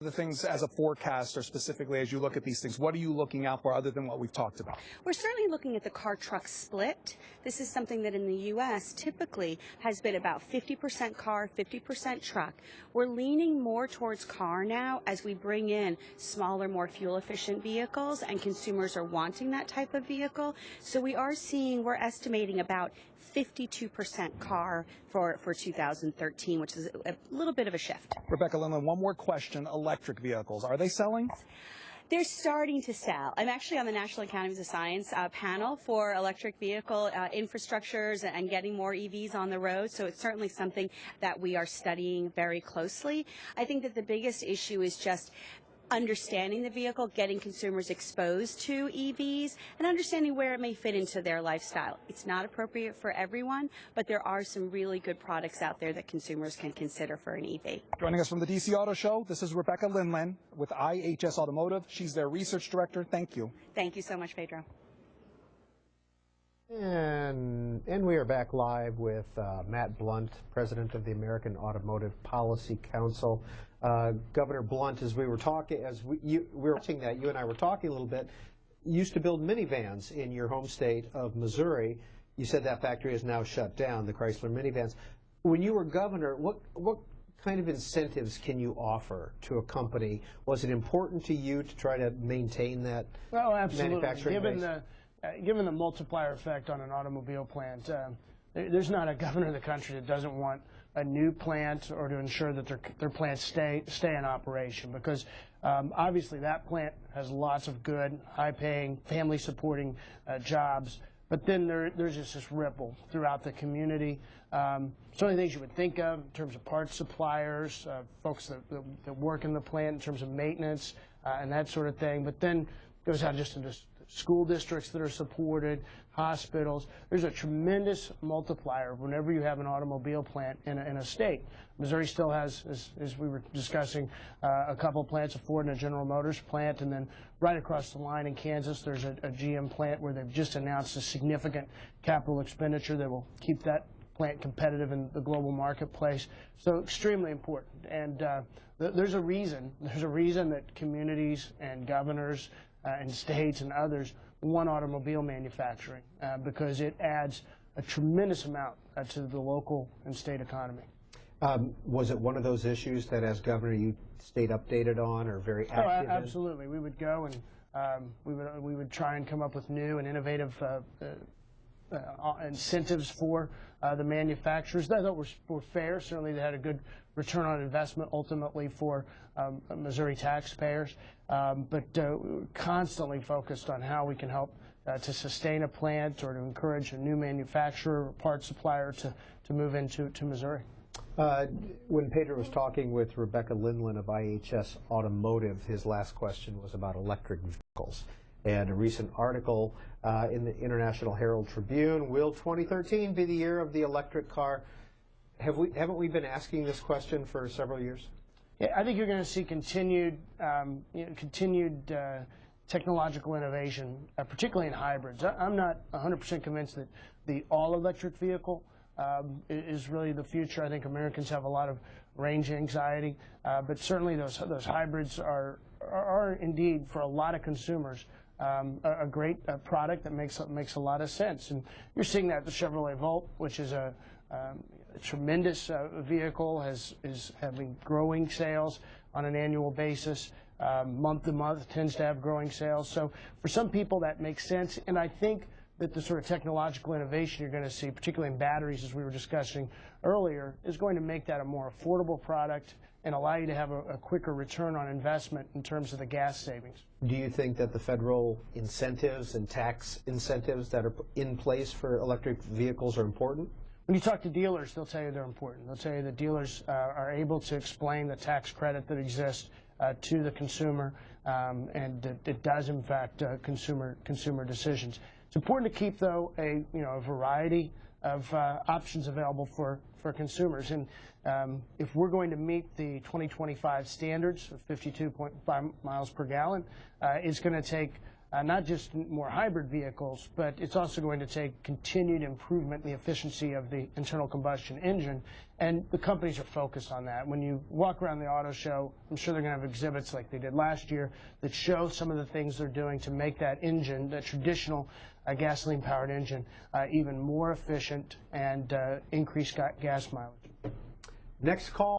The things as a forecaster, specifically as you look at these things, what are you looking out for other than what we've talked about? We're certainly looking at the car-truck split. This is something that in the U.S. typically has been about 50% car, 50% truck. We're leaning more towards car now as we bring in smaller, more fuel-efficient vehicles, and consumers are wanting that type of vehicle. So we're estimating about 52% car for 2013, which is a little bit of a shift. Rebecca Lindland, one more question. Electric vehicles, are they selling? They're starting to sell. I'm actually on the National Academies of Science panel for electric vehicle infrastructures and getting more EVs on the road, so it's certainly something that we are studying very closely. I think that the biggest issue is just understanding the vehicle, getting consumers exposed to EVs, and understanding where it may fit into their lifestyle. It's not appropriate for everyone, but there are some really good products out there that consumers can consider for an EV. Joining us from the DC Auto Show, this is Rebecca Lindland with IHS Automotive. She's their research director. Thank you. Thank you so much, Pedro. And we are back live with Matt Blunt, president of the American Automotive Policy Council. Governor Blunt, as we were talking, we were watching that, you and I were talking a little bit, used to build minivans in your home state of Missouri. You said that factory is now shut down, the Chrysler minivans. When you were governor, what kind of incentives can you offer to a company? Was it important to you to try to maintain that manufacturing base? Given the multiplier effect on an automobile plant, there's not a governor in the country that doesn't want a new plant or to ensure that their plants stay in operation, because obviously that plant has lots of good, high-paying, family-supporting jobs, but then there's just this ripple throughout the community. So many things you would think of in terms of parts suppliers, folks that work in the plant in terms of maintenance and that sort of thing, but then goes out just into school districts that are supported, hospitals. There's a tremendous multiplier whenever you have an automobile plant in a state. Missouri still has, as we were discussing, a couple of plants, a Ford and a General Motors plant, and then right across the line in Kansas there's a GM plant where they've just announced a significant capital expenditure that will keep that plant competitive in the global marketplace. So extremely important. And there's a reason that communities and governors and states and others want automobile manufacturing because it adds a tremendous amount to the local and state economy. Was it one of those issues that as governor you stayed updated on or very active in? Absolutely. We would go and we would try and come up with new and innovative incentives for the manufacturers that were fair. Certainly they had a good return on investment ultimately for Missouri taxpayers, but constantly focused on how we can help to sustain a plant or to encourage a new manufacturer or parts supplier to move into Missouri. When Pedro was talking with Rebecca Lindland of IHS Automotive, his last question was about electric vehicles. And a recent article in the International Herald Tribune, will 2013 be the year of the electric car? Haven't we been asking this question for several years? Yeah, I think you're going to see continued technological innovation, particularly in hybrids. I'm not 100% convinced that the all-electric vehicle is really the future. I think Americans have a lot of range anxiety, but certainly those hybrids are indeed, for a lot of consumers, a great product that makes a lot of sense. And you're seeing that the Chevrolet Volt, which is a tremendous vehicle, is having growing sales on an annual basis. Month to month tends to have growing sales. So for some people that makes sense, and I think that the sort of technological innovation you're going to see, particularly in batteries as we were discussing earlier, is going to make that a more affordable product and allow you to have a quicker return on investment in terms of the gas savings. Do you think that the federal incentives and tax incentives that are in place for electric vehicles are important? When you talk to dealers, they'll tell you they're important. They'll tell you that dealers are able to explain the tax credit that exists to the consumer, and it does impact consumer decisions. It's important to keep, though, a variety of options available for consumers. And if we're going to meet the 2025 standards of 52.5 miles per gallon, it's going to take not just more hybrid vehicles, but it's also going to take continued improvement in the efficiency of the internal combustion engine, and the companies are focused on that. When you walk around the auto show, I'm sure they're going to have exhibits like they did last year that show some of the things they're doing to make that engine, that traditional gasoline-powered engine, even more efficient and increase gas mileage. Next call.